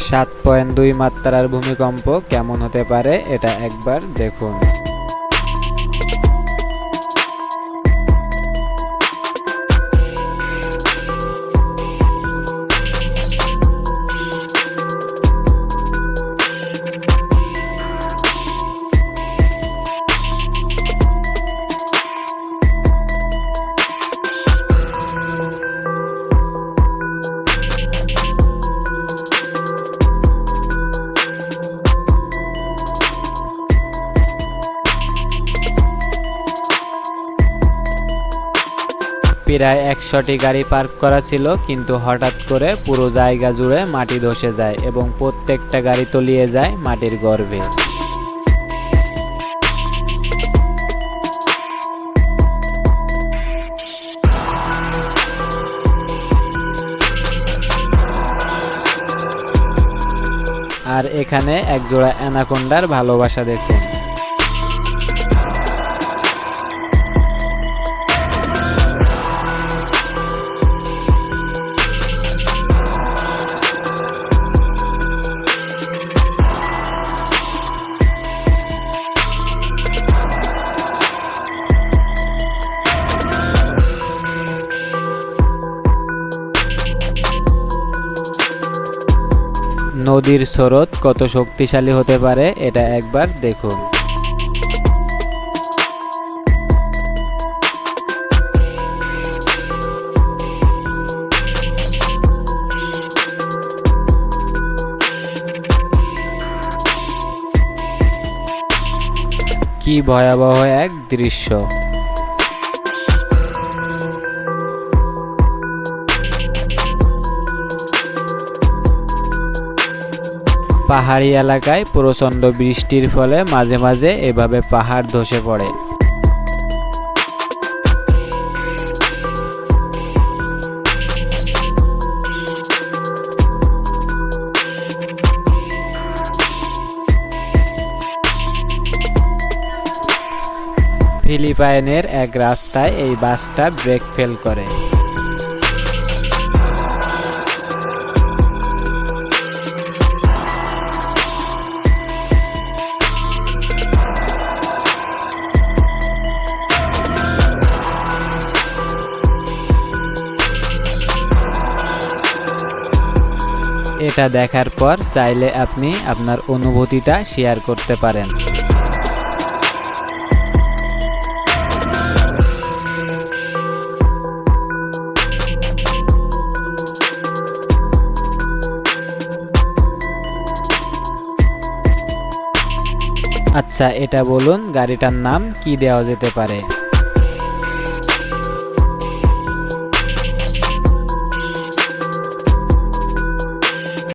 7.2 মাত্রার ভূমিকম্প কেমন হতে পারে এটা একবার দেখুন। প্রায় 100টি গাড়ি পার্ক করা ছিল, কিন্তু হঠাৎ করে পুরো জায়গা জুড়ে মাটি ধসে যায় এবং প্রত্যেকটা গাড়ি তলিয়ে যায় মাটির গর্ভে। আর এখানে একজোড়া অ্যানাকোন্ডার ভালোবাসা দেখুন। নদীর স্রোত কত শক্তিশালী হতে পারে এটা একবার দেখুন। কি ভয়াবহ এক দৃশ্য! পাহাড়ি এলাকায় প্রচণ্ড বৃষ্টির ফলে মাঝে মাঝে এভাবে পাহাড় ধসে পড়ে। ফিলিপাইনের এক রাস্তায় এই বাসটা ব্রেক ফেল করে। এটা দেখার পর চাইলে আপনি আপনার অনুভূতিটা শেয়ার করতে পারেন। আচ্ছা, এটা বলুন গাড়িটার নাম কি দেওয়া যেতে পারে?